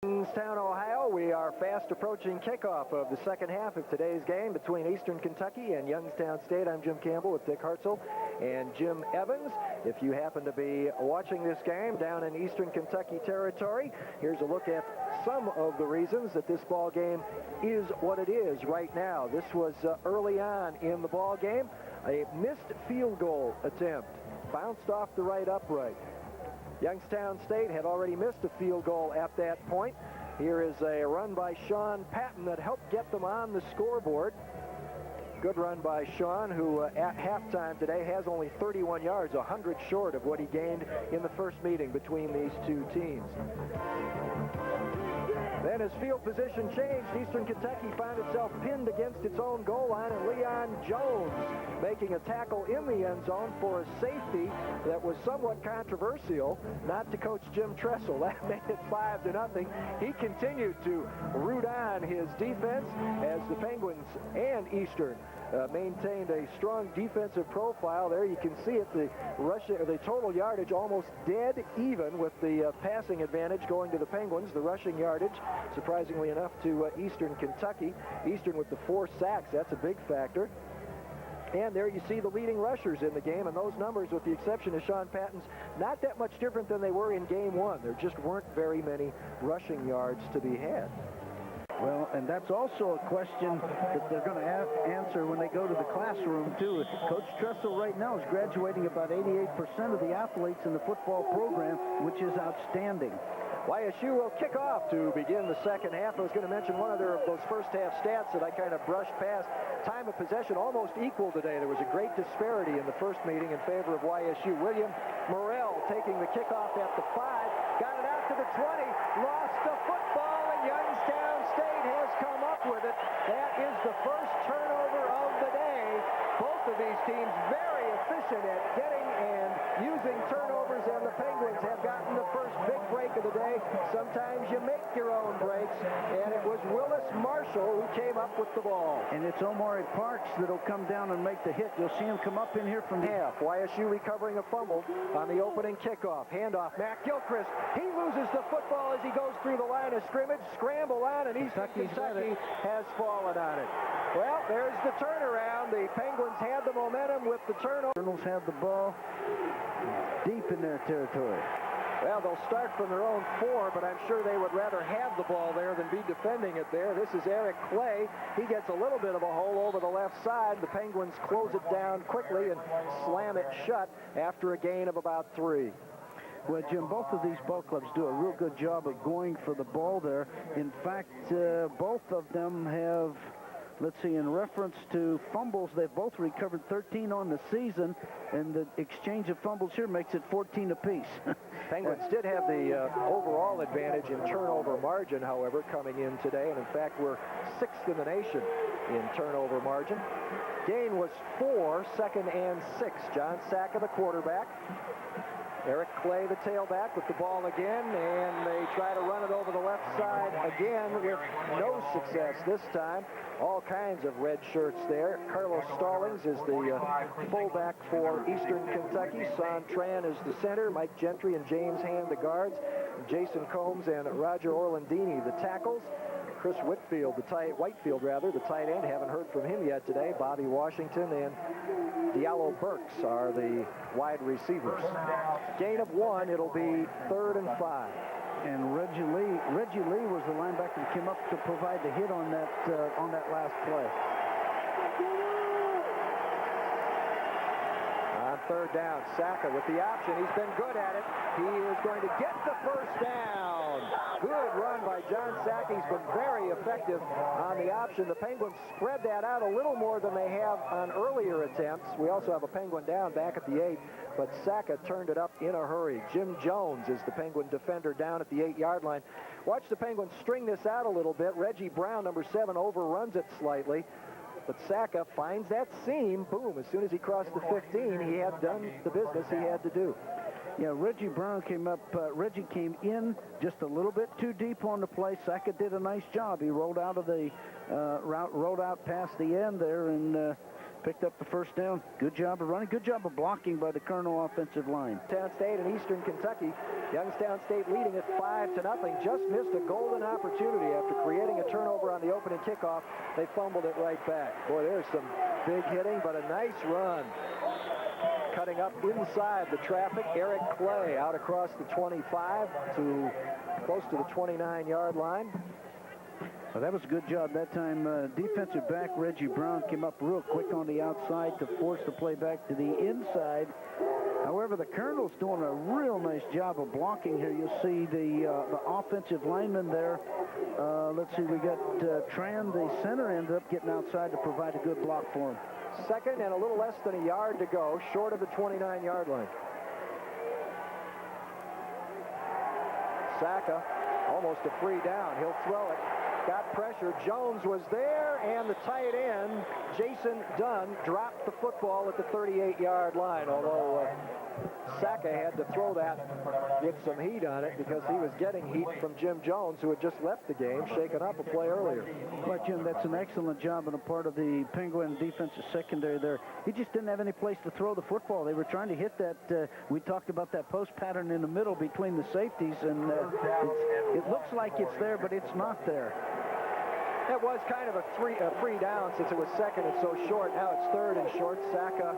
Youngstown, Ohio. We are fast approaching kickoff of the second half of today's game between Eastern Kentucky and Youngstown State. I'm Jim Campbell with Dick Hartzell and Jim Evans. If you happen to be watching this game down in Eastern Kentucky territory, here's a look at some of the reasons that this ball game is what it is right now. This was early on in the ball game. A missed field goal attempt. Bounced off the right upright. Youngstown State had already missed a field goal at that point. Here is a run by Sean Patton that helped get them on the scoreboard. Good run by Sean, who at halftime today has only 31 yards, 100 short of what he gained in the first meeting between these two teams. Then as field position changed, Eastern Kentucky found itself pinned against its own goal line, and Leon Jones making a tackle in the end zone for a safety that was somewhat controversial, not to Coach Jim Tressel. That made it 5-0. He continued to root on his defense as the Penguins and Eastern maintained a strong defensive profile. There you can see it, the total yardage almost dead even, with the passing advantage going to the Penguins. The rushing yardage, surprisingly enough, to Eastern Kentucky. Eastern with the 4 sacks, that's a big factor. And there you see the leading rushers in the game, and those numbers, with the exception of Sean Patton's, not that much different than they were in game one. There just weren't very many rushing yards to be had. Well, and that's also a question that they're going to answer when they go to the classroom, too. Coach Tressel right now is graduating about 88% of the athletes in the football program, which is outstanding. YSU will kick off to begin the second half. I was going to mention one of those first half stats that I kind of brushed past. Time of possession almost equal today. There was a great disparity in the first meeting in favor of YSU. William Morrell taking the kickoff at the 5, got it out to the 20, lost the football, and Youngstown State has come up with it. That is the first turnover of the day. Both of these teams very efficient at getting and using turnovers, and the Penguins have gotten the first big break of the day. Sometimes you make your own breaks, and it was Willis Marshall who came up with the ball. And it's Omari Parks that'll come down and make the hit. You'll see him come up in here from half. YSU recovering a fumble on the opening kickoff. Handoff, Matt Gilchrist. He loses the football as he goes through the line of scrimmage. Scramble on, and Eastern Kentucky has fallen on it. Well, there's the turnaround. The Penguins had the momentum with the turnover. Colonels have the ball deep in their territory. Well, they'll start from their own 4, but I'm sure they would rather have the ball there than be defending it there. This is Eric Clay. He gets a little bit of a hole over the left side. The Penguins close it down quickly and slam it shut after a gain of about 3. Well, Jim, both of these ball clubs do a real good job of going for the ball there. In fact, both of them have, let's see, in reference to fumbles, they've both recovered 13 on the season, and the exchange of fumbles here makes it 14 apiece. Penguins did have the overall advantage in turnover margin, however, coming in today, and in fact we're 6th in the nation in turnover margin. Gain was 4, 2nd and 6. John Sacka, the quarterback. Eric Clay, the tailback, with the ball again, and they try to run it over the left side again with no success this time. All kinds of red shirts there. Carlos Stallings is the fullback for Eastern Kentucky. Son Tran is the center. Mike Gentry and James Hand the guards. Jason Combs and Roger Orlandini the tackles. Chris Whitefield, the tight end. Haven't heard from him yet today. Bobby Washington and Diallo Burks are the wide receivers. Gain of 1. It'll be 3rd and 5. And Reggie Lee was the linebacker that came up to provide the hit on that last play. On 3rd down, Sacka with the option. He's been good at it. He is going to get the first down. Good run by John Sacka. He's been very effective on the option. The Penguins spread that out a little more than they have on earlier attempts. We also have a Penguin down back at the 8, but Sacka turned it up in a hurry. Jim Jones is the Penguin defender down at the 8-yard line. Watch the Penguins string this out a little bit. Reggie Brown, number 7, overruns it slightly. But Sacka finds that seam. Boom. As soon as he crossed the 15, he had done the business he had to do. Yeah, Reggie Brown came up. Reggie came in just a little bit too deep on the play. Sacka did a nice job. He rolled out of the rolled out past the end there and picked up the first down. Good job of running. Good job of blocking by the Colonel offensive line. Youngstown State and Eastern Kentucky. Youngstown State leading at 5-0. Just missed a golden opportunity after creating a turnover on the opening kickoff. They fumbled it right back. Boy, there's some big hitting, but a nice run. Cutting up inside the traffic, Eric Clay out across the 25 to close to the 29-yard line. Well, that was a good job that time. Defensive back Reggie Brown came up real quick on the outside to force the play back to the inside. However, the Colonel's doing a real nice job of blocking here. You'll see the offensive lineman there. Let's see, we got Tran, the center, ended up getting outside to provide a good block for him. Second and a little less than a yard to go, short of the 29-yard line. Saka, almost a free down. He'll throw it. Got pressure. Jones was there, and the tight end, Jason Dunn, dropped the football at the 38-yard line, although Saka had to throw that with some heat on it because he was getting heat from Jim Jones, who had just left the game, shaken up a play earlier. But, Jim, that's an excellent job on the part of the Penguin defensive secondary there. He just didn't have any place to throw the football. They were trying to hit that. We talked about that post pattern in the middle between the safeties, and it looks like it's there, but it's not there. It was kind of a free down since it was second and so short. Now it's third and short. Saka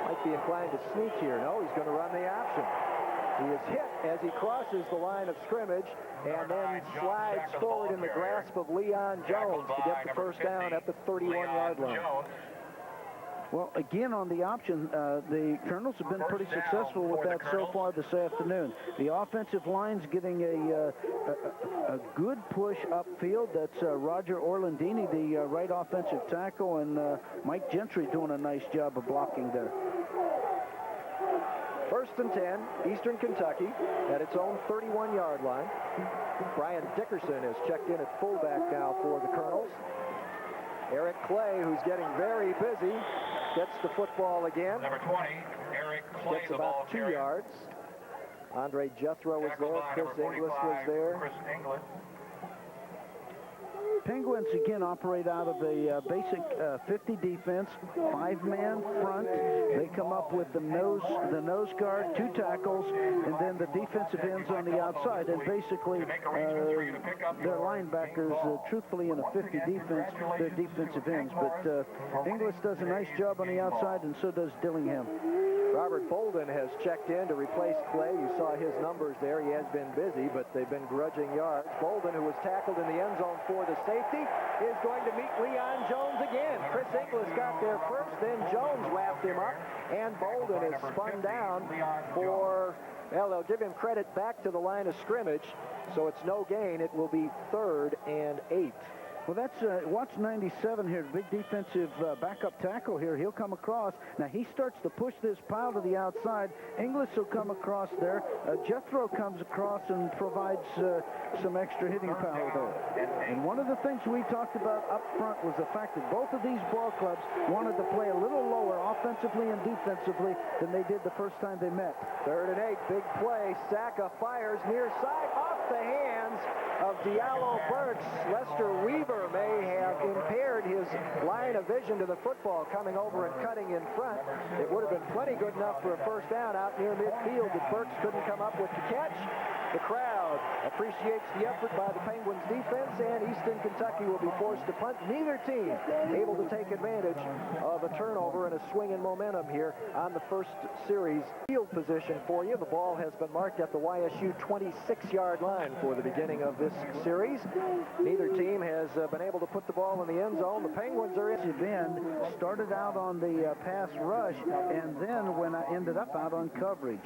might be inclined to sneak here. No, he's going to run the option. He is hit as he crosses the line of scrimmage and then slides forward in the grasp of Leon Jones to get the first down at the 31-yard line. Well, again, on the option, the Colonels have been pretty successful with that so far this afternoon. The offensive line's getting a good push upfield. That's Roger Orlandini, the right offensive tackle, and Mike Gentry doing a nice job of blocking there. First and 10, Eastern Kentucky at its own 31-yard line. Brian Dickerson has checked in at fullback now for the Colonels. Eric Clay, who's getting very busy, gets the football again. Number 20, Eric Clay, gets about 2 yards. Andre Jethro was there. Chris Inglis was there. Chris Inglis. Penguins again operate out of a basic 50 defense, 5-man front. They come up with the nose guard, 2 tackles, and then the defensive ends on the outside. And basically, their linebackers, truthfully, in a 50 defense, they're defensive ends. But Inglis does a nice job on the outside, and so does Dillingham. Robert Bolden has checked in to replace Clay. You saw his numbers there. He has been busy, but they've been grudging yards. Bolden, who was tackled in the end zone for the safety, is going to meet Leon Jones again. Chris Inglis got there first, then Jones lapped him up, and Bolden is spun down for, well, they'll give him credit back to the line of scrimmage, so it's no gain. It will be 3rd and 8. Well, that's watch 97 here, big defensive backup tackle here. He'll come across. Now, he starts to push this pile to the outside. Inglis will come across there. Jethro comes across and provides some extra hitting power there. And one of the things we talked about up front was the fact that both of these ball clubs wanted to play a little lower offensively and defensively than they did the first time they met. 3rd and 8, big play. Saka fires near side off the hands of Diallo Burks. Lester Weaver may have impaired his line of vision to the football coming over and cutting in front. It would have been plenty good enough for a first down out near midfield, but Burks couldn't come up with the catch. The crowd appreciates the effort by the Penguins defense, and Eastern Kentucky will be forced to punt. Neither team able to take advantage of a turnover and a swing in momentum here on the first series. Field position for you. The ball has been marked at the YSU 26-yard line for the beginning of this series. Neither team has been able to put the ball in the end zone. The Penguins are in. Then started out on the pass rush, and then when I ended up out on coverage.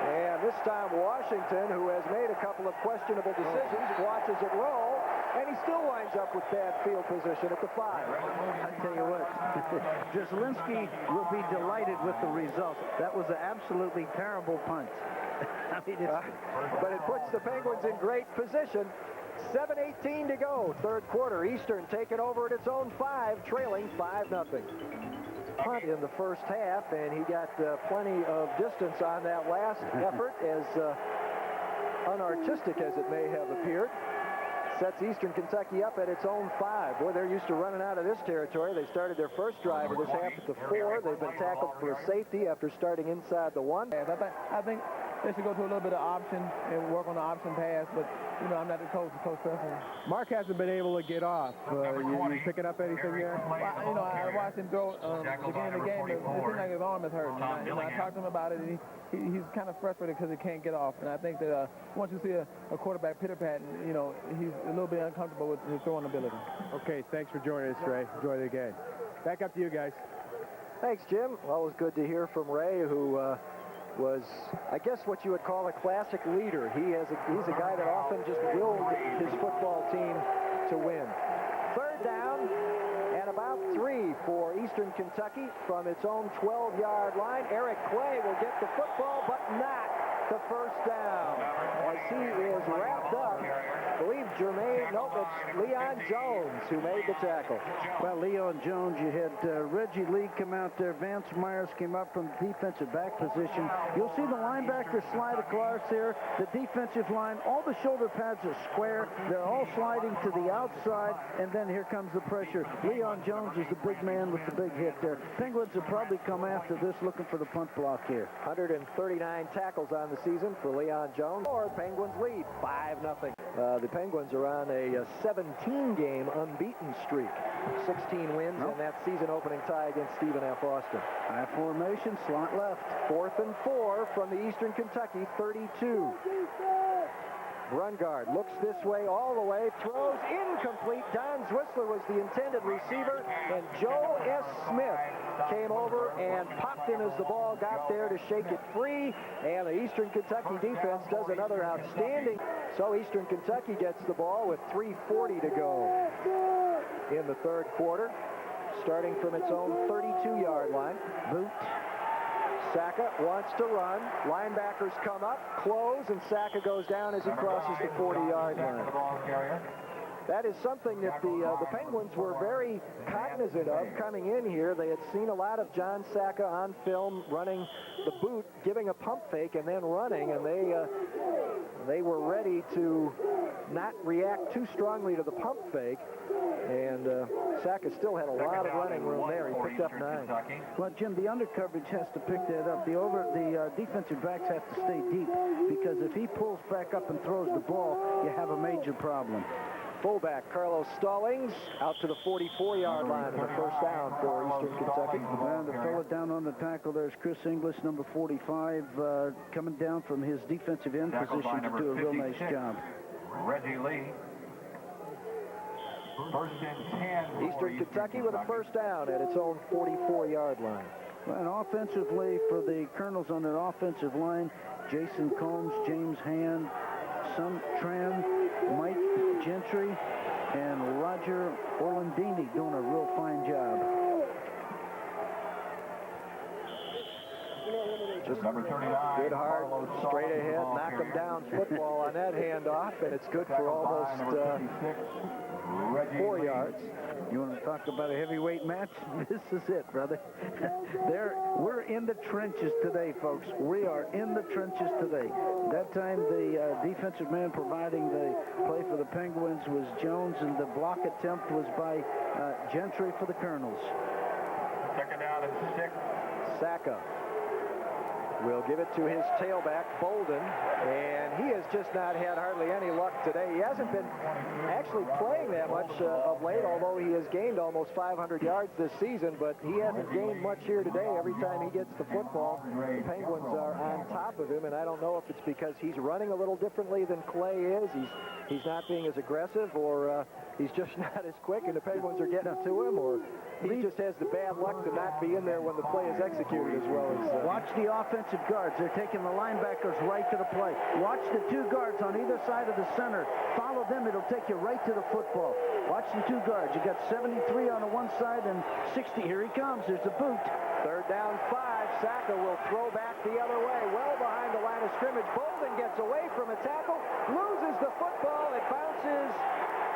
And this time Washington, who has made a couple of questionable decisions, watches it roll, and he still winds up with bad field position at the 5. I tell you what, Jaslinski will be delighted with the result. That was an absolutely terrible punt. I mean, but it puts the Penguins in great position. 7:18 to go, 3rd quarter. Eastern taking over at its own 5, trailing 5-0. Punt in the first half, and he got plenty of distance on that last effort, as unartistic as it may have appeared. sets Eastern Kentucky up at its own 5. Boy, they're used to running out of this territory. They started their first drive of this half at the 4. They've been tackled for a safety after starting inside the 1. I think they should go to a little bit of option and work on the option pass, but, you know, I'm not the coach. The coach personally. Mark hasn't been able to get off. You picking up anything there? Well, you know, I watched him throw beginning of the game. It seems like his arm is hurt. And I talked to him about it, and he's kind of frustrated because he can't get off. And I think that once you see a quarterback pitter-patting, you know, he's a little bit uncomfortable with his throwing ability. Okay, thanks for joining us, Ray. Enjoy the game. Back up to you guys. Thanks, Jim. Well, it was good to hear from Ray, who was, I guess, what you would call a classic leader. He's a guy that often just willed his football team to win. Third down and about 3 for Eastern Kentucky from its own 12-yard line. Eric Clay will get the football, but not the first down, as he is wrapped up. I believe it's Leon Jones who made the tackle. Well, Leon Jones, you had Reggie Lee come out there. Vance Myers came up from defensive back position. You'll see the linebacker slide across there. The defensive line, all the shoulder pads are square. They're all sliding to the outside, and then here comes the pressure. Leon Jones is the big man with the big hit there. Penguins will probably come after this looking for the punt block here. 139 tackles on the season for Leon Jones. Or Penguins lead 5-0. The Penguins are on a 17-game unbeaten streak. 16 wins and that season-opening tie against Stephen F. Austin. High formation, slot left. 4th and 4 from the Eastern Kentucky 32. Brungard looks this way all the way, throws incomplete. Don Zwisler was the intended receiver, and Joe S. Smith came over and popped in as the ball got there to shake it free, and the Eastern Kentucky defense does another outstanding. So Eastern Kentucky gets the ball with 3:40 to go in the third quarter, starting from its own 32-yard line. Boot. Saka wants to run. Linebackers come up, close, and Saka goes down as he crosses the 40-yard line. That is something that the Penguins were very cognizant of coming in here. They had seen a lot of John Saka on film running the boot, giving a pump fake, and then running, and they were ready to not react too strongly to the pump fake. And Saka still had a lot of running room there. He picked up 9. Well, Jim, the undercoverage has to pick that up. The defensive backs have to stay deep, because if he pulls back up and throws the ball, you have a major problem. Fullback Carlos Stallings out to the 44-yard line in the first down for Eastern Kentucky. And the fellow down on the tackle, there's Chris Inglis, number 45, coming down from his defensive end position to do a real nice job. Reggie Lee. First and 10. Eastern Kentucky with a first down at its own 44-yard line. Well, and offensively for the Colonels on an offensive line, Jason Combs, James Hand, Sun Tran, Mike Gentry, and Roger Orlandini doing a real fine job. Just Number 39, good, hard, straight ahead, knock them down football on that handoff, and it's good for almost 4 yards. You want to talk about a heavyweight match? This is it, brother. We're in the trenches today, folks. We are in the trenches today. That time, the defensive man providing the play for the Penguins was Jones, and the block attempt was by Gentry for the Colonels. Second down and 6. Saka will give it to his tailback, Bolden, and he has just not had hardly any luck today. He hasn't been actually playing that much of late, although he has gained almost 500 yards this season, but he hasn't gained much here today. Every time he gets the football, the Penguins are on top of him, and I don't know if it's because he's running a little differently than Clay is. He's not being as aggressive, or he's just not as quick, and the Penguins are getting to him, or he just has the bad luck to not be in there when the play is executed as well as... Watch the offensive guards. They're taking the linebackers right to the play. Watch the 2 guards on either side of the center. Follow them. It'll take you right to the football. Watch the 2 guards. You got 73 on the one side and 60. Here he comes. There's the boot. Third down 5. Saka will throw back the other way, well behind the line of scrimmage. Bolden gets away from a tackle, loses the football. It bounces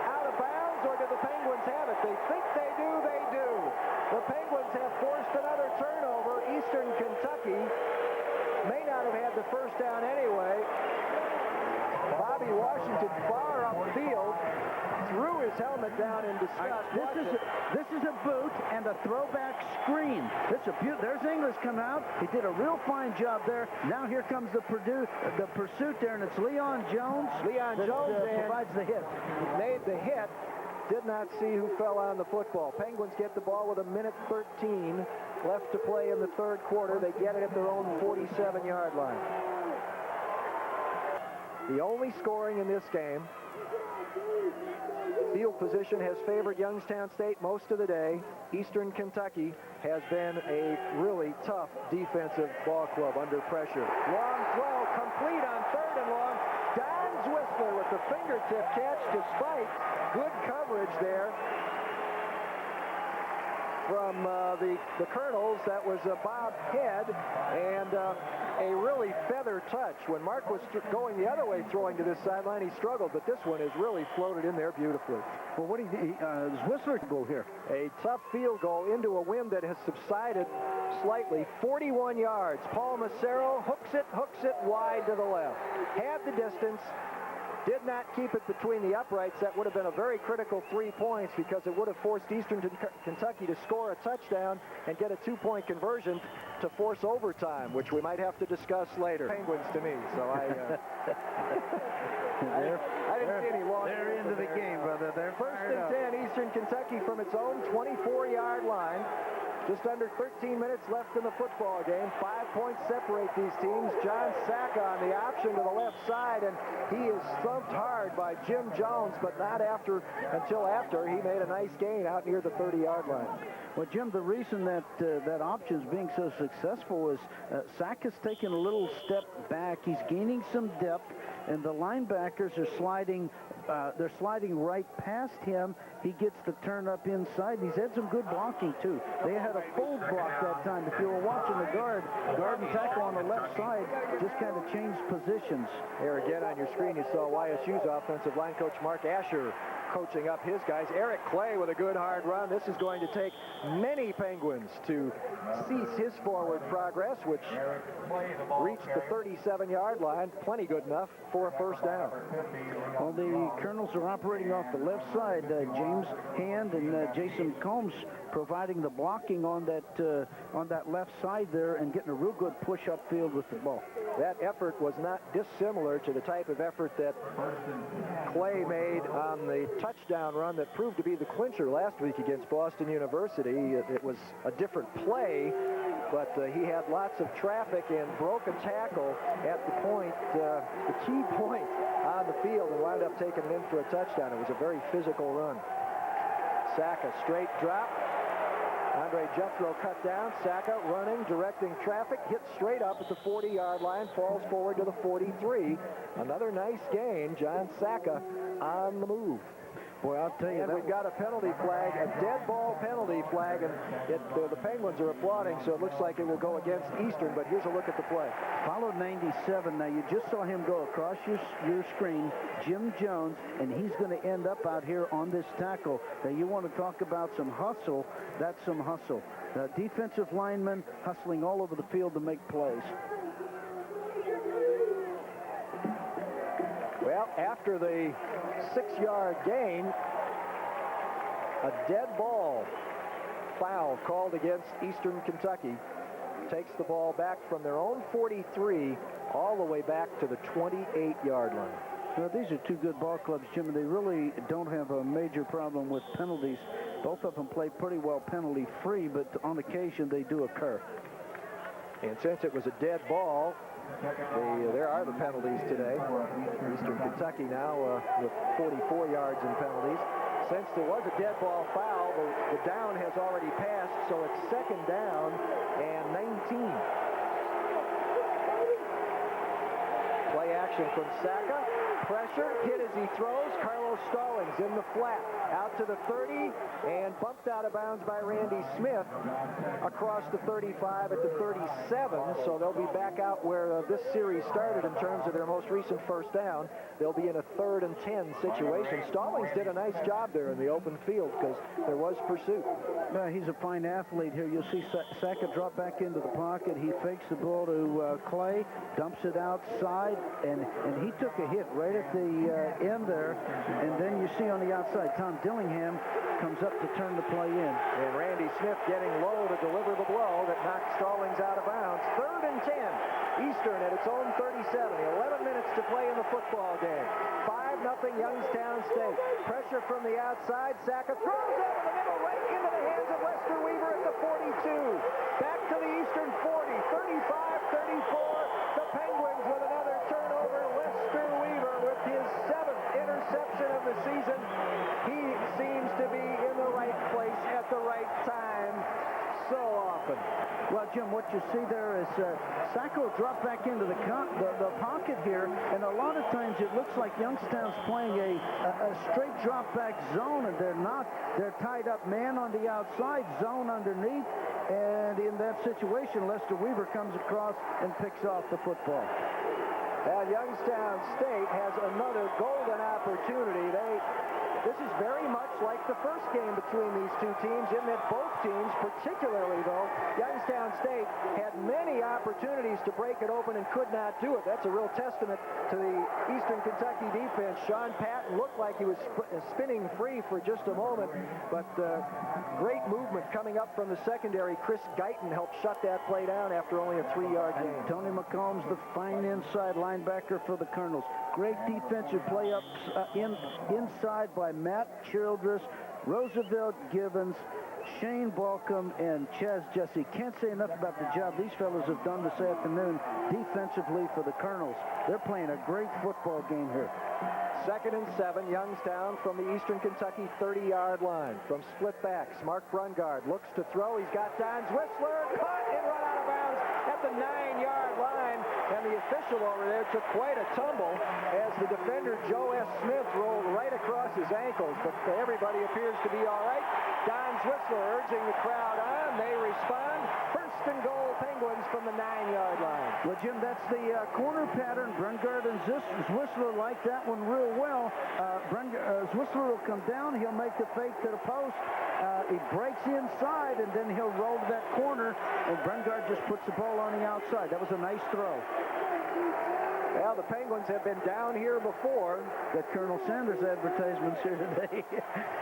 out of bounds, or do the Penguins have it? They think they do. They do. The Penguins have forced another turnover. Eastern Kentucky may not have had the first down anyway. Bobby Washington far upfield. threw his helmet down in disgust. This is a boot and a throwback screen. There's English come out. He did a real fine job there. Now here comes the pursuit there, and it's Leon Jones. Provides the hit. Made the hit. Did not see who fell on the football. Penguins get the ball with 1:13 left to play in the third quarter. They get it at their own 47-yard line. The only scoring in this game. Field position has favored Youngstown State most of the day. Eastern Kentucky has been a really tough defensive ball club under pressure. Long throw, complete on 3rd and long. Don Whistler with the fingertip catch despite good coverage there from the Colonels. That was Bob Head, and a really feather touch. When Mark was going the other way throwing to this sideline, he struggled, but this one is really floated in there beautifully. Well, what does Whistler go here? A tough field goal into a wind that has subsided slightly. 41 yards. Paul Macero hooks it wide to the left. Had the distance. Did not keep it between the uprights. That would have been a very critical 3 points because it would have forced Eastern Kentucky to score a touchdown and get a 2-point conversion to force overtime, which we might have to discuss later. Penguins to me, so I didn't see any long. They're into the game, brother. They're 1st and 10, Eastern Kentucky from its own 24-yard line. Just under 13 minutes left in the football game. 5 points separate these teams. John Sacca on the option to the left side, and he is thumped hard by Jim Jones, but not until after he made a nice gain out near the 30-yard line. Well, Jim, the reason that that option's being so successful is Sacca's taking a little step back. He's gaining some depth, and the linebackers are sliding. They're sliding right past him. He gets the turn up inside. He's had some good blocking, too. They had a fold block that time. If you were watching the guard and tackle on the left side just kind of changed positions. Here again on your screen, you saw YSU's offensive line coach Mark Asher coaching up his guys. Eric Clay with a good hard run. This is going to take many Penguins to cease his forward progress, which reached the 37-yard line. Plenty good enough for a first down. Well, the Colonels are operating off the left side. James Hand and Jason Combs providing the blocking on that left side there and getting a real good push upfield with the ball. That effort was not dissimilar to the type of effort that Clay made on the touchdown run that proved to be the clincher last week against Boston University. It was a different play, but he had lots of traffic and broke a tackle at the point, the key point on the field, and wound up taking it in for a touchdown. It was a very physical run. Sacca, straight drop. Andre Jethro cut down. Sacca running, directing traffic, hits straight up at the 40-yard line, falls forward to the 43. Another nice gain. John Sacca on the move. Boy, I'll tell you, and we've got a penalty flag, a dead ball penalty flag, and the Penguins are applauding, so it looks like it will go against Eastern, but here's a look at the play. Followed 97. Now, you just saw him go across your screen, Jim Jones, and he's going to end up out here on this tackle. Now, you want to talk about some hustle, that's some hustle. Defensive linemen hustling all over the field to make plays. Well, after the 6-yard gain, a dead ball foul called against Eastern Kentucky takes the ball back from their own 43 all the way back to the 28-yard line. Well, these are two good ball clubs, Jim, and they really don't have a major problem with penalties. Both of them play pretty well penalty-free, but on occasion they do occur. And since it was a dead ball, there are the penalties today. Eastern Kentucky now with 44 yards in penalties. Since there was a dead ball foul, the down has already passed, so it's 2nd down and 19. Play action from Sacca. Pressure, hit as he throws. Carlos Stallings in the flat. Out to the 30 and bumped out of bounds by Randy Smith across the 35 at the 37. So they'll be back out where this series started in terms of their most recent first down. They'll be in a 3rd and 10 situation. Stallings did a nice job there in the open field because there was pursuit. He's a fine athlete here. You'll see Sacca drop back into the pocket. He fakes the ball to Clay, dumps it outside, and he took a hit right at the end there. And then you see on the outside, Tom Dillingham comes up to turn the play in. And Randy Smith getting low to deliver the blow that knocks Stallings out of bounds. 3rd and 10. Eastern at its own 37. 11 minutes to play in the football game. 5-0 Youngstown State. Pressure from the outside. Saka throws over the middle right into the hands of Lester Weaver at the 42. Back to the Eastern 40. 35-34. The Penguins with another turnover. Lester Weaver with his 7th interception of the season. He seems to be in the right place at the right time so often. Well, Jim, what you see there is Sacco dropped back into the pocket here, and a lot of times it looks like Youngstown's playing a straight drop back zone, and they're not. They're tied up man on the outside, zone underneath, and in that situation, Lester Weaver comes across and picks off the football. Now, Youngstown State has another golden opportunity. This is very much like the first game between these two teams in that both teams, particularly though, Youngstown State had many opportunities to break it open and could not do it. That's a real testament to the Eastern Kentucky defense. Sean Patton looked like he was spinning free for just a moment, but great movement coming up from the secondary. Chris Guyton helped shut that play down after only a 3-yard gain. Tony McCombs, the fine inside linebacker for the Colonels. Great defensive play up inside by Matt Childress, Roosevelt Givens, Shane Balcom, and Chaz Jesse. Can't say enough about the job these fellows have done this afternoon defensively for the Colonels. They're playing a great football game here. 2nd and 7, Youngstown from the Eastern Kentucky 30-yard line. From split backs, Mark Brungard looks to throw. He's got Don Whistler, caught and run out of bounds at the 9-yard line. And the official over there took quite a tumble as the defender, Joe S. Smith, rolled right across his ankles. But everybody appears to be all right. Don Whistler urging the crowd on. They respond. 1st and goal, Penguins from the 9-yard line. Well, Jim, that's the corner pattern. Brungard and Whistler like that one real well. Whistler will come down. He'll make the fake to the post. He breaks inside, and then he'll roll to that corner, and Brungard just puts the ball on the outside. That was a nice throw. Well, the Penguins have been down here before. That Colonel Sanders advertisement's here today.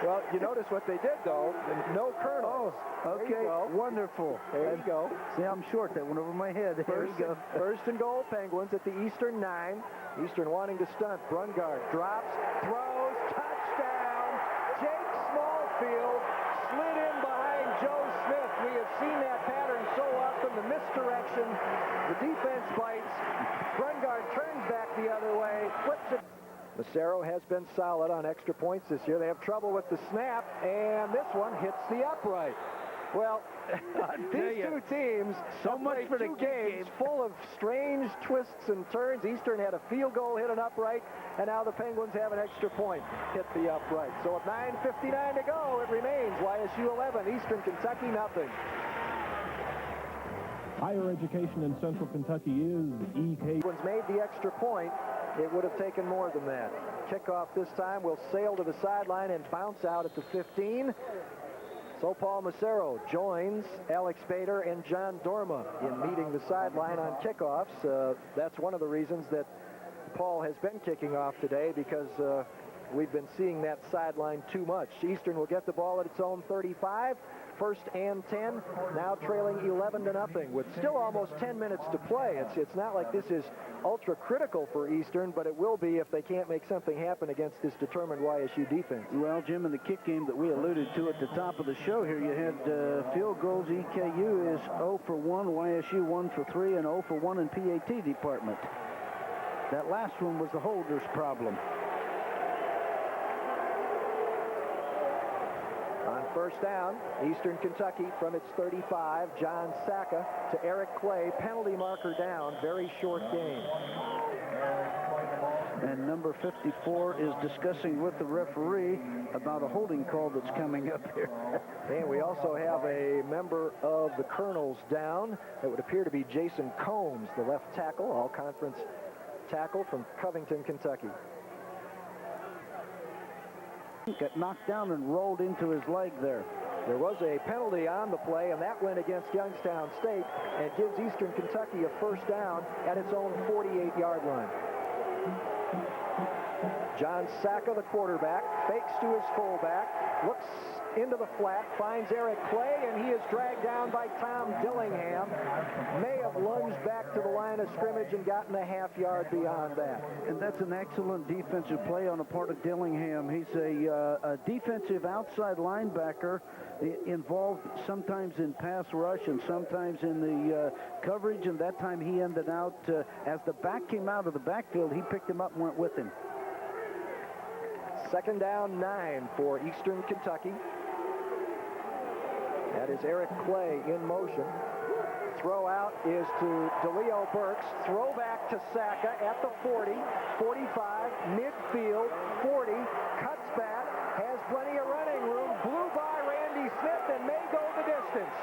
Well, you notice what they did, though. No Colonels. Oh, okay, wonderful. There you go. See, I'm short. That went over my head. There you go. 1st and goal, Penguins at the Eastern 9. Eastern wanting to stunt. Brungard drops, throws, touchdown. Jake Smallfield slid in behind Joe Smith. We have seen that pattern so often. The misdirection. The defense bites. Brungard turns back the other way, flips it. Massaro has been solid on extra points this year. They have trouble with the snap, and this one hits the upright. Well, these two teams so much for the games full of strange twists and turns. Eastern had a field goal hit an upright, and now the Penguins have an extra point hit the upright. So at 9:59 to go, it remains YSU 11, Eastern Kentucky nothing. Higher education in Central Kentucky is EK. Penguins made the extra point. It would have taken more than that. Kickoff this time will sail to the sideline and bounce out at the 15. So Paul Massaro joins Alex Bader and John Dorma in meeting the sideline on kickoffs. That's one of the reasons that Paul has been kicking off today, because we've been seeing that sideline too much. Eastern will get the ball at its own 35. 1st and 10, now trailing 11-0 with still almost 10 minutes to play. It's not like this is ultra critical for Eastern, but it will be if they can't make something happen against this determined YSU defense. Well, Jim, in the kick game that we alluded to at the top of the show here, you had field goals. EKU is 0 for 1, YSU 1 for 3, and 0 for 1 in PAT department. That last one was the holder's problem. On 1st down, Eastern Kentucky from its 35, John Saka to Eric Clay, penalty marker down, very short game. And number 54 is discussing with the referee about a holding call that's coming up here. And we also have a member of the Colonels down. It would appear to be Jason Combs, the left tackle, all-conference tackle from Covington, Kentucky. Got knocked down and rolled into his leg there. There was a penalty on the play, and that went against Youngstown State and gives Eastern Kentucky a 1st down at its own 48-yard line. John Sacca, the quarterback, fakes to his fullback, looks into the flat, finds Eric Clay, and he is dragged down by Tom Dillingham. May have lunged back to the line of scrimmage and gotten a half yard beyond that. And that's an excellent defensive play on the part of Dillingham. He's a defensive outside linebacker involved sometimes in pass rush and sometimes in the coverage, and that time he ended out, as the back came out of the backfield, he picked him up and went with him. 2nd down 9 for Eastern Kentucky. That is Eric Clay in motion. Throw out is to DeLeo Burks. Throw back to Sacca at the 40, 45, midfield, 40, cuts back, has plenty of running room, blew by Randy Smith and may go the distance.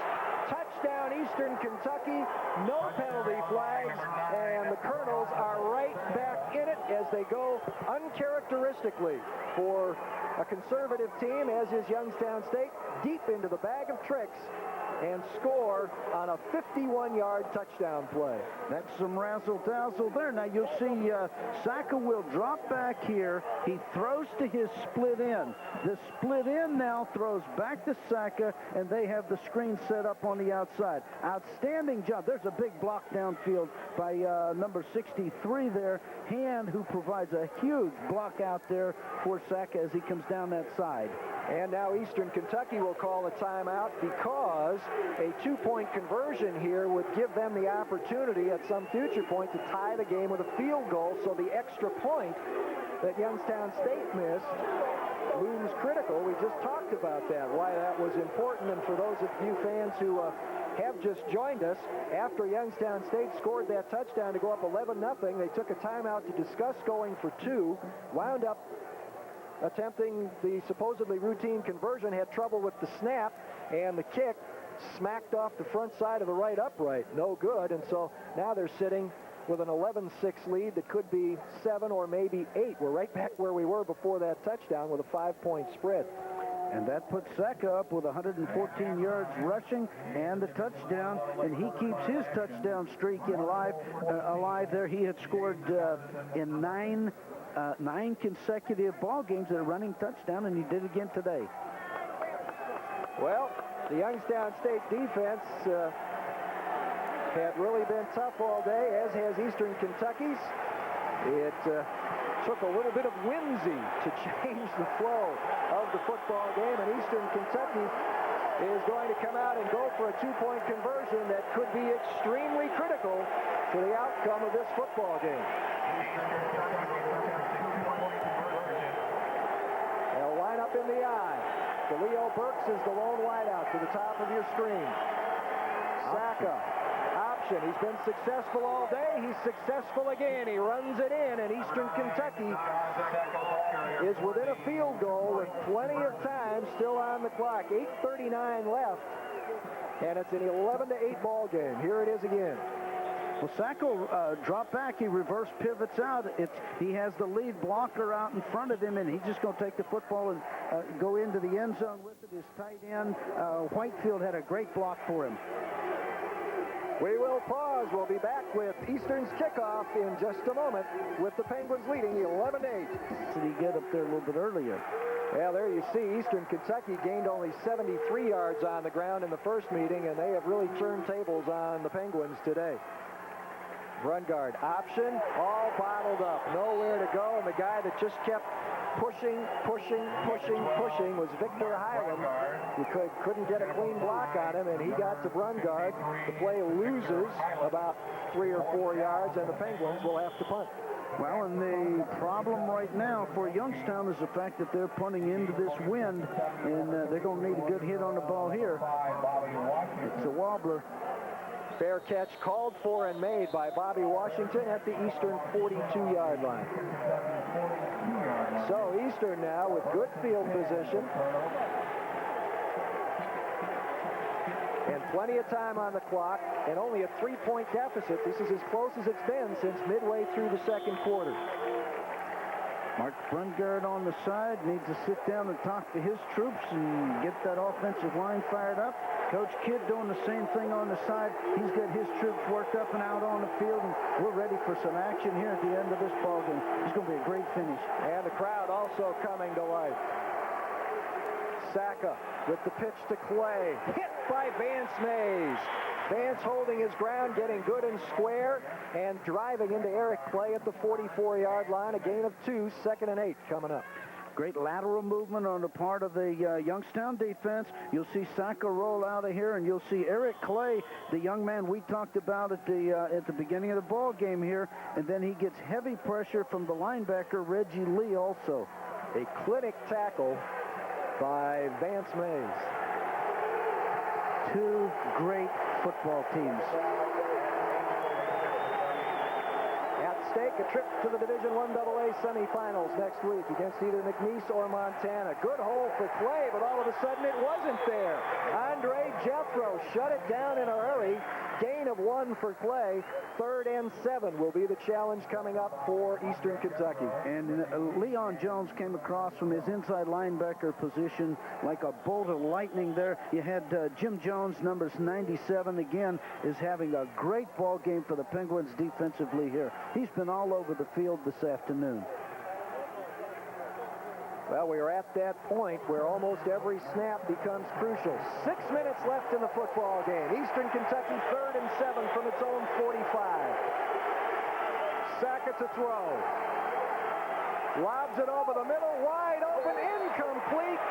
Touchdown Eastern Kentucky, no penalty flags, and the Colonels are right back in it as they go uncharacteristically for a conservative team, as is Youngstown State, deep into the bag of tricks and score on a 51-yard touchdown play. That's some razzle-dazzle there. Now you'll see Sacca will drop back here. He throws to his split end. The split end now throws back to Sacca, and they have the screen set up on the outside. Outstanding job. There's a big block downfield by number 63 there, Hand, who provides a huge block out there for Sacca as he comes down that side. And now Eastern Kentucky will call a timeout because a 2-point conversion here would give them the opportunity at some future point to tie the game with a field goal. So the extra point that Youngstown State missed looms critical. We just talked about that, why that was important. And for those of you fans who have just joined us, after Youngstown State scored that touchdown to go up 11-0, they took a timeout to discuss going for 2, wound up attempting the supposedly routine conversion, had trouble with the snap, and the kick smacked off the front side of the right upright. No good, and so now they're sitting with an 11-6 lead that could be 7 or maybe 8. We're right back where we were before that touchdown with a 5-point spread. And that puts Sacca up with 114 yards rushing and a touchdown, and he keeps his touchdown streak alive there. He had scored in 9 consecutive ball games at a running touchdown, and he did again today. Well, the Youngstown State defense had really been tough all day, as has Eastern Kentucky's. It took a little bit of whimsy to change the flow of the football game, and Eastern Kentucky is going to come out and go for a 2-point conversion that could be extremely critical to the outcome of this football game. They'll line up in the eye. DeLeo Burks is the lone wideout to the top of your screen. Sacca, option. He's been successful all day. He's successful again. He runs it in, and Eastern Kentucky is within a field goal with plenty of time still on the clock. 8:39 left, and it's an 11-8 ball game. Here it is again. Well, Sacca dropped back. He reverse pivots out. He has the lead blocker out in front of him, and he's just going to take the football and go into the end zone with it. His tight end, Whitefield, had a great block for him. We will pause. We'll be back with Eastern's kickoff in just a moment with the Penguins leading 11-8. Did he get up there a little bit earlier? Well, there you see Eastern Kentucky gained only 73 yards on the ground in the first meeting, and they have really turned tables on the Penguins today. Run guard option, all bottled up, nowhere to go, and the guy that just kept pushing was Victor Highland. He couldn't get a clean block on him, and he got to run guard. The play loses about 3 or 4 yards, and the Penguins will have to punt. Well, and the problem right now for Youngstown is the fact that they're punting into this wind, and they're going to need a good hit on the ball here. It's a wobbler. Fair catch called for and made by Bobby Washington at the Eastern 42-yard line. So Eastern now with good field position and plenty of time on the clock and only a 3-point deficit. This is as close as it's been since midway through the second quarter. Mark Brungard on the side needs to sit down and talk to his troops and get that offensive line fired up. Coach Kidd doing the same thing on the side. He's got his troops worked up and out on the field, and we're ready for some action here at the end of this ball game. It's going to be a great finish. And the crowd also coming to life. Saka with the pitch to Clay. Hit by Vance Mays. Vance holding his ground, getting good and square, and driving into Eric Clay at the 44-yard line. A gain of 2, 2nd and 8 coming up. Great lateral movement on the part of the Youngstown defense. You'll see Saka roll out of here, and you'll see Eric Clay, the young man we talked about at the beginning of the ball game here, and then he gets heavy pressure from the linebacker Reggie Lee also. A clinic tackle by Vance Mays. Two great football teams. At stake, a trip to the Division I AA semifinals next week against either McNeese or Montana. Good hole for Clay, but all of a sudden it wasn't there. Andre Jethro shut it down in a hurry. Gain of 1 for Clay. 3rd and 7 will be the challenge coming up for Eastern Kentucky. And Leon Jones came across from his inside linebacker position like a bolt of lightning there. You had Jim Jones, numbers 97, again, is having a great ball game for the Penguins defensively here. He's been all over the field this afternoon. Well, we are at that point where almost every snap becomes crucial. 6 minutes left in the football game. Eastern Kentucky 3rd and 7 from its own 45. Saka to throw. Lobs it over the middle, wide open, incomplete.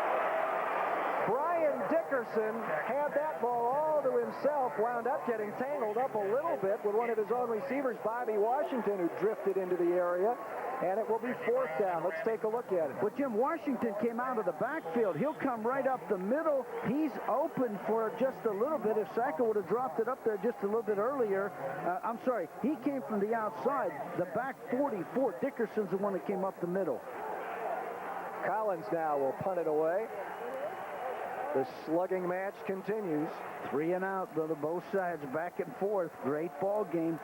Brian Dickerson had that ball all to himself, wound up getting tangled up a little bit with one of his own receivers, Bobby Washington, who drifted into the area. And it will be 4th down. Let's take a look at it. Well, Jim, Washington came out of the backfield. He'll come right up the middle. He's open for just a little bit. If Saka would have dropped it up there just a little bit earlier, I'm sorry, he came from the outside. The back 44, Dickerson's the one that came up the middle. Collins now will punt it away. The slugging match continues. 3 and out, brother, both sides, back and forth. Great ball game.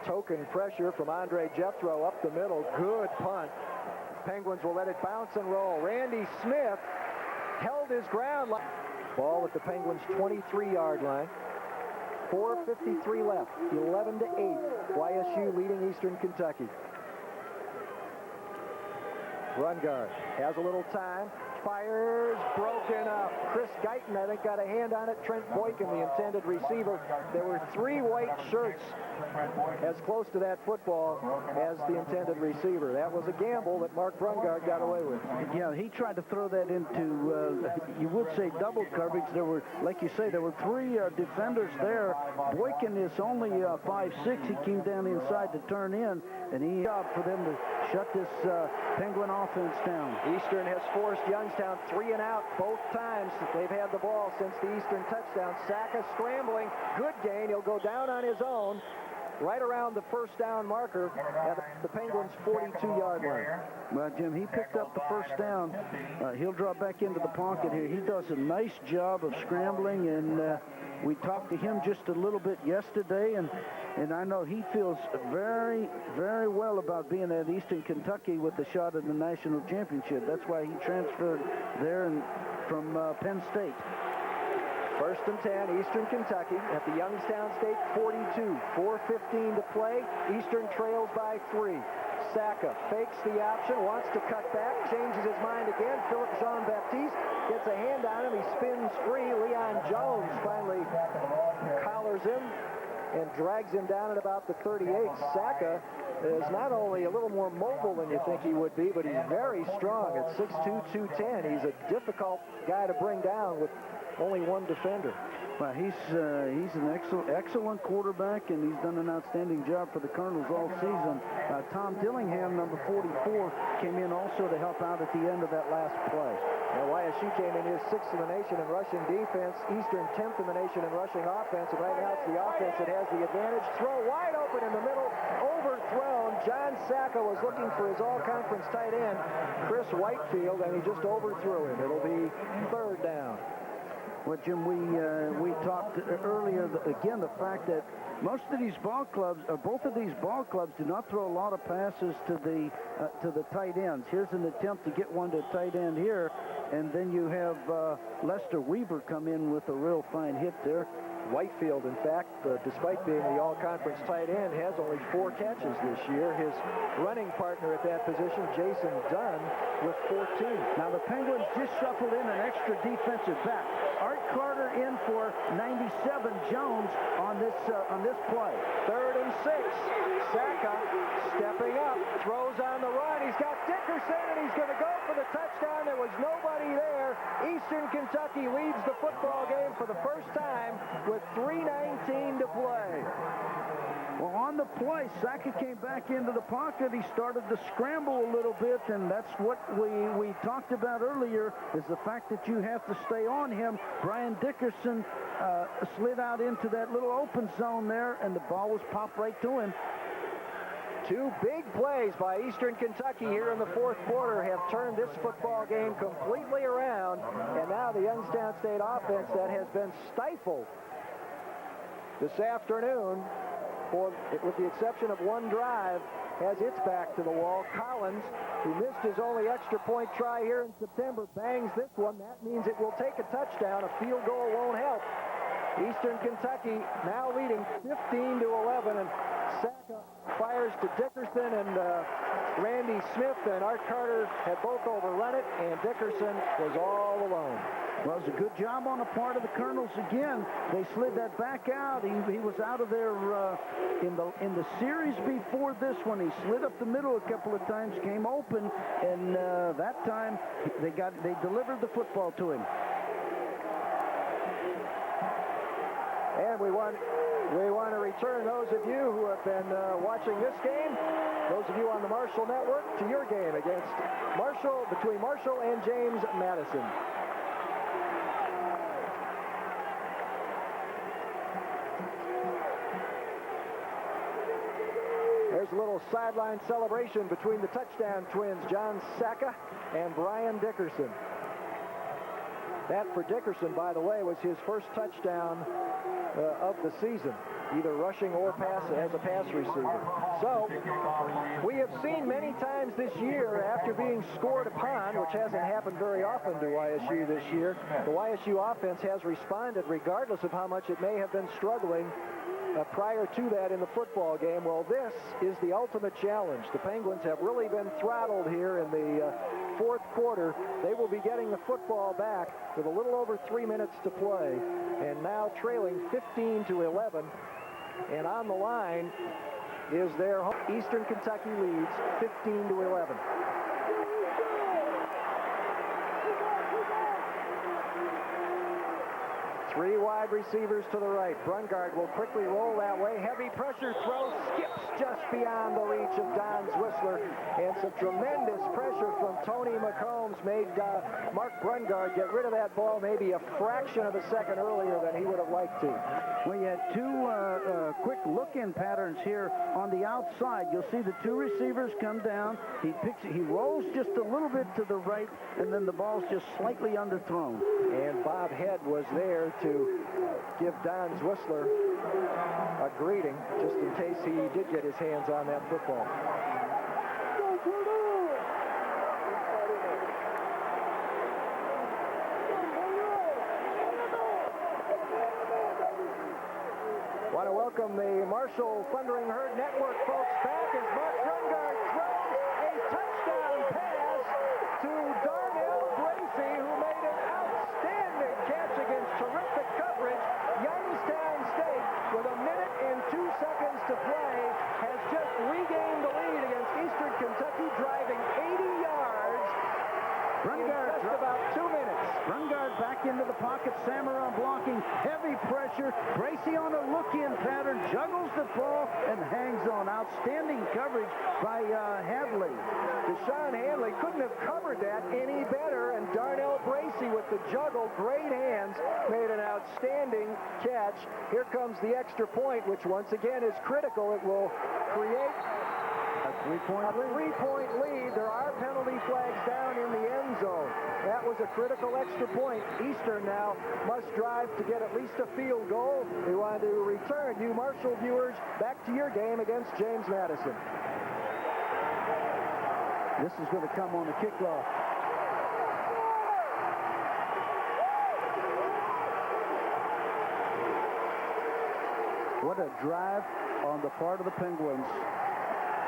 Token pressure from Andre Jethro up the middle. Good punt. Penguins will let it bounce and roll. Randy Smith held his ground. Ball at the Penguins' 23-yard line. 4:53 left. 11-8. YSU leading Eastern Kentucky. Run guard has a little time. Fires, broken up. Chris Guyton, I think, got a hand on it. Trent Boykin, the intended receiver. There were 3 white shirts as close to that football as the intended receiver. That was a gamble that Mark Brungard got away with. Yeah, he tried to throw that into, you would say, double coverage. There were, like you say, there were 3 defenders there. Boykin is only 5'6". He came down inside to turn in, and he job for them to shut this Penguin offense down. Eastern has forced Youngstown 3 and out both times they've had the ball since the Eastern touchdown. Saka scrambling, good gain. He'll go down on his own right around the 1st down marker at the Penguins' 42-yard line. Well, Jim, he picked up the 1st down. He'll draw back into the pocket here. He does a nice job of scrambling, and we talked to him just a little bit yesterday, and I know he feels very, very well about being at Eastern Kentucky with the shot at the national championship. That's why he transferred there from Penn State. 1st and 10, Eastern Kentucky at the Youngstown State 42. 4:15 to play. Eastern trails by 3. Saka fakes the option, wants to cut back, changes his mind again. Philip Jean-Baptiste gets a hand on him. He spins free. Leon Jones finally collars him and drags him down at about the 38. Saka is not only a little more mobile than you think he would be, but he's very strong at 6'2", 210. He's a difficult guy to bring down with only 1 defender. Well, he's an excellent quarterback, and he's done an outstanding job for the Colonels all season. Tom Dillingham, number 44, came in also to help out at the end of that last play. Now, YSU came in here 6th in the nation in rushing defense. Eastern 10th in the nation in rushing offense. And right now it's the offense that has the advantage. Throw wide open in the middle. Overthrown. John Saka was looking for his all-conference tight end, Chris Whitefield, and he just overthrew him. It'll be 3rd down. Well, Jim, we talked earlier, again, the fact that most of these ball clubs, or both of these ball clubs, do not throw a lot of passes to the tight ends. Here's an attempt to get one to tight end here, and then you have Lester Weaver come in with a real fine hit there. Whitefield, in fact, despite being the all-conference tight end, has only 4 catches this year. His running partner at that position, Jason Dunn, with 14. Now the Penguins just shuffled in an extra defensive back. Art Carter in for 97 Jones on this play. 3rd and 6. Saka stepping up, throws on the run. He's got Dickerson, and he's going to go for the touchdown. There was nobody there. Eastern Kentucky leads the football game for the first time with 3:19 to play. Well, on the play, Saka came back into the pocket. He started to scramble a little bit, and that's what we talked about earlier, is the fact that you have to stay on him. Brian Dickerson slid out into that little open zone there, and the ball was popped right to him. 2 big plays by Eastern Kentucky here in the 4th quarter have turned this football game completely around, and now the Youngstown State offense that has been stifled this afternoon, with the exception of one drive, has its back to the wall. Collins, who missed his only extra point try here in September, bangs this one. That means it will take a touchdown. A field goal won't help. Eastern Kentucky now leading 15-11, and Saka fires to Dickerson, and Randy Smith and Art Carter had both overrun it, and Dickerson was all alone. Well, it was a good job on the part of the Colonels again. They slid that back out. He was out of there in the series before this one. He slid up the middle a couple of times, came open, and that time they delivered the football to him. And we want to return those of you who have been watching this game, those of you on the Marshall Network, to your game between Marshall and James Madison. There's a little sideline celebration between the touchdown twins, John Saka and Brian Dickerson. That, for Dickerson, by the way, was his first touchdown of the season, either rushing or as a pass receiver. So, we have seen many times this year, after being scored upon, which hasn't happened very often to YSU this year, the YSU offense has responded regardless of how much it may have been struggling prior to that in the football game. Well, this is the ultimate challenge. The Penguins have really been throttled here in the 4th quarter. They will be getting the football back with a little over 3 minutes to play, and now trailing 15-11. And on the line is their home. Eastern Kentucky leads 15-11. Three wide receivers to the right. Brungard will quickly roll that way. Heavy pressure throw, skips just beyond the reach of Don Zwisler. And some tremendous pressure from Tony McCombs made Mark Brungard get rid of that ball maybe a fraction of a second earlier than he would have liked to. We had 2 quick look-in patterns here on the outside. You'll see the 2 receivers come down. He rolls just a little bit to the right, and then the ball's just slightly underthrown. And Bob Head was there to give Don Zwisler a greeting, just in case he did get his hands on that football. Want to welcome the Marshall Thundering Herd Network folks back as Mark Brungard throws a touchdown pass to Darnell Bracey, who made an outstanding catch against terrific coverage. Youngstown State, with a minute and 2 seconds to play, has just regained the lead against Eastern Kentucky, driving 80 yards in just about 2 minutes. Brungard back into the pocket. Samaron blocking. Heavy pressure. Bracey on a look-in pattern. Juggles the ball and hangs on. Outstanding coverage by Hadley. Deshaun Hadley couldn't have covered that any better, and Darnell Bracey with the juggle, great hands, made an outstanding catch. Here comes the extra point, which once again is critical. It will create a three-point lead. There are penalty flags down in the end zone. That was a critical extra point. Eastern now must drive to get at least a field goal. We want to return you Marshall viewers back to your game against James Madison. This is going to come on the kickoff. What a drive on the part of the Penguins.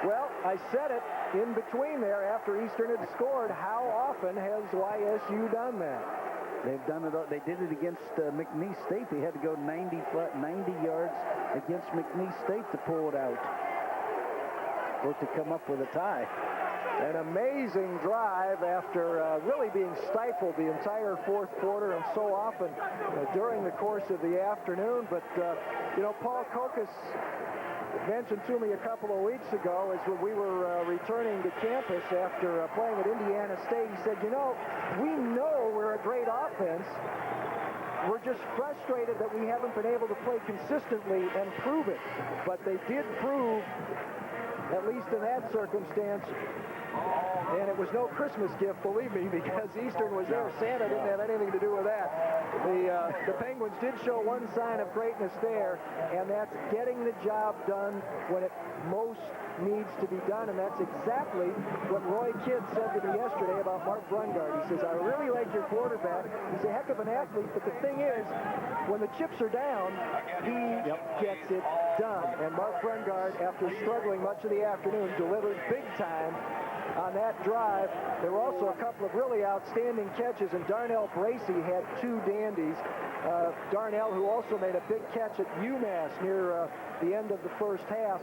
Well, I said it in between there after Eastern had scored. How often has YSU done that? They've done it. They did it against McNeese State. They had to go 90 yards against McNeese State to pull it out, or to come up with a tie. An amazing drive after really being stifled the entire fourth quarter and so often during the course of the afternoon. But, Paul Kokas mentioned to me a couple of weeks ago as we were returning to campus after playing at Indiana State. He said, we know we're a great offense. We're just frustrated that we haven't been able to play consistently and prove it. But they did prove, at least in that circumstance, and it was no Christmas gift, believe me, because Eastern was there. Santa didn't have anything to do with that. The Penguins did show one sign of greatness there, and that's getting the job done when it most needs to be done, and that's exactly what Roy Kidd said to me yesterday about Mark Brungard. He says, I really like your quarterback. He's a heck of an athlete, but the thing is, when the chips are down, he gets it done. And Mark Brungard, after struggling much of the afternoon, delivered big time on that drive. There were also a couple of really outstanding catches, and Darnell Bracey had two dandies. Darnell, who also made a big catch at UMass near the end of the first half.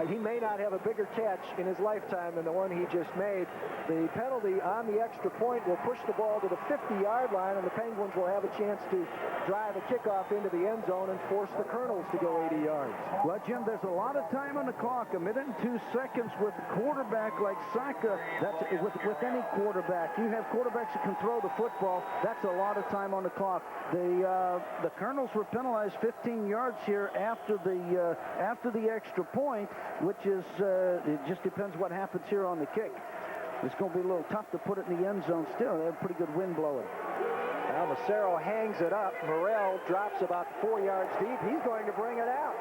He may not have a bigger catch in his lifetime than the one he just made. The penalty on the extra point will push the ball to the 50-yard line, and the Penguins will have a chance to drive a kickoff into the end zone and force the Colonels to go 80 yards. Well, Jim, there's a lot of time on the clock, 1 minute and 2 seconds with a quarterback like Saka. That's with any quarterback. You have quarterbacks that can throw the football. That's a lot of time on the clock. The Colonels were penalized 15 yards here after the extra point, which is, it just depends what happens here on the kick. It's going to be a little tough to put it in the end zone still. They have pretty good wind blowing. Now Massaro hangs it up. Morrell drops about 4 yards deep. He's going to bring it out.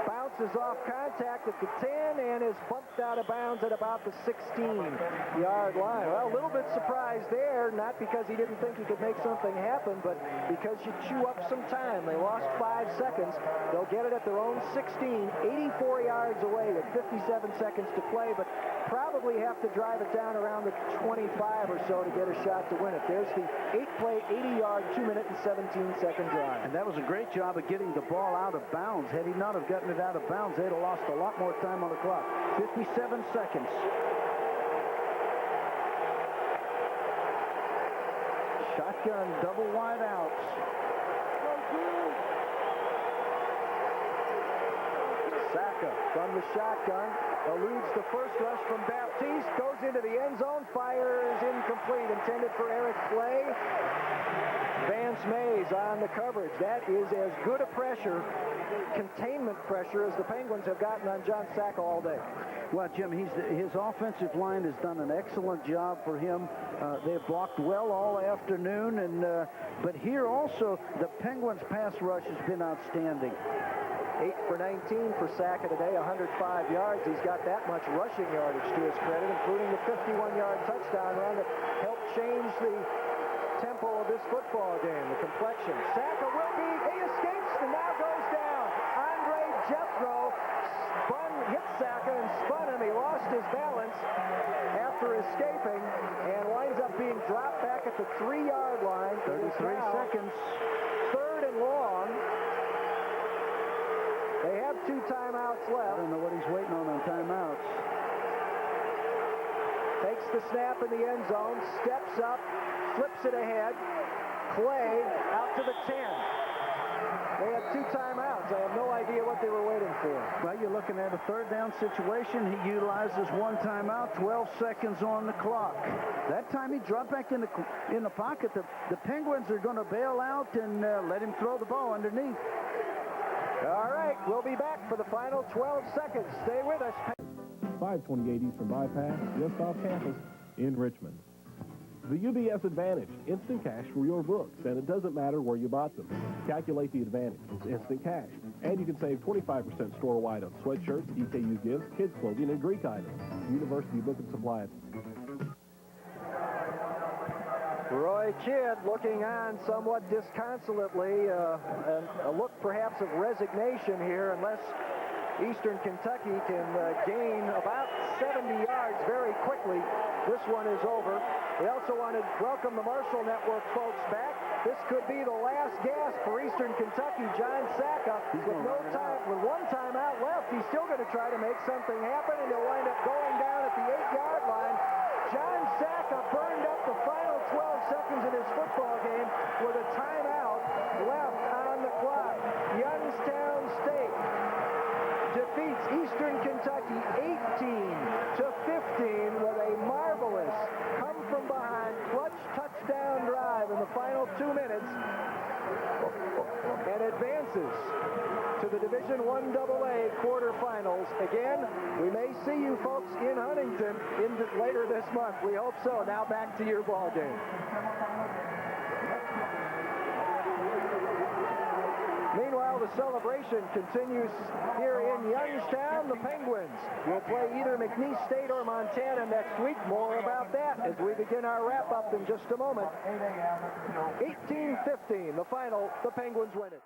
Bounces off contact at the 10 and is bumped out of bounds at about the 16-yard line. Well, a little bit surprised there, not because he didn't think he could make something happen, but because you chew up some time. They lost 5 seconds. They'll get it at their own 16, 84 yards away with 57 seconds to play, but probably have to drive it down around the 25 or so to get a shot to win it. There's the 8-play, 80-yard, 2-minute and 17-second drive. And that was a great job of getting the ball out of bounds. Had he not have gotten it out of bounds, they'd have lost a lot more time on the clock. 57 seconds. Shotgun, double wide outs. Saka from the shotgun, eludes the first rush from Baptiste, goes into the end zone, fires incomplete, intended for Eric Clay. Vance Mays on the coverage. That is as good a pressure, containment pressure, as the Penguins have gotten on John Saka all day. Well, Jim, his offensive line has done an excellent job for him. They've blocked well all afternoon, but here also the Penguins' pass rush has been outstanding. 8 for 19 for Saka today, 105 yards. He's got that much rushing yardage to his credit, including the 51-yard touchdown run that helped change the tempo of this football game, the complexion. Saka will be, he escapes and now goes down. Andre Jethro hit Saka and spun him. He lost his balance after escaping and winds up being dropped back at the 3-yard line. 33 seconds. 3rd and long. They have 2 timeouts left. I don't know what he's waiting on timeouts. Takes the snap in the end zone, steps up, flips it ahead. Clay out to the 10. They have 2 timeouts. I have no idea what they were waiting for. Well, you're looking at a 3rd down situation. He utilizes 1 timeout, 12 seconds on the clock. That time he dropped back in the pocket. The Penguins are going to bail out and let him throw the ball underneath. All right, we'll be back for the final 12 seconds. Stay with us. 528 Eastern Bypass, just off campus in Richmond. The UBS Advantage, instant cash for your books, and it doesn't matter where you bought them. Calculate the advantage. It's instant cash. And you can save 25% store-wide on sweatshirts, EKU gifts, kids' clothing, and Greek items. University Book and Supply. Roy Kidd looking on somewhat disconsolately, and a look perhaps of resignation here unless Eastern Kentucky can gain about 70 yards very quickly. This one is over. We also want to welcome the Marshall Network folks back. This could be the last gasp for Eastern Kentucky. John Sacka, with one timeout left, he's still going to try to make something happen, and he'll wind up going down at the 8-yard line. John Sacka burned up the final 12 seconds in his football game with a timeout left on the clock. Youngstown State defeats Eastern Kentucky 18-15 with a marvelous come-from-behind clutch touchdown drive in the final 2 minutes, and advances to the Division I AA quarterfinals. Again, we may see you folks in Huntington later this month. We hope so. Now back to your ball game. Meanwhile, the celebration continues here in Youngstown. The Penguins will play either McNeese State or Montana next week. More about that as we begin our wrap-up in just a moment. 18-15, the final. The Penguins win it.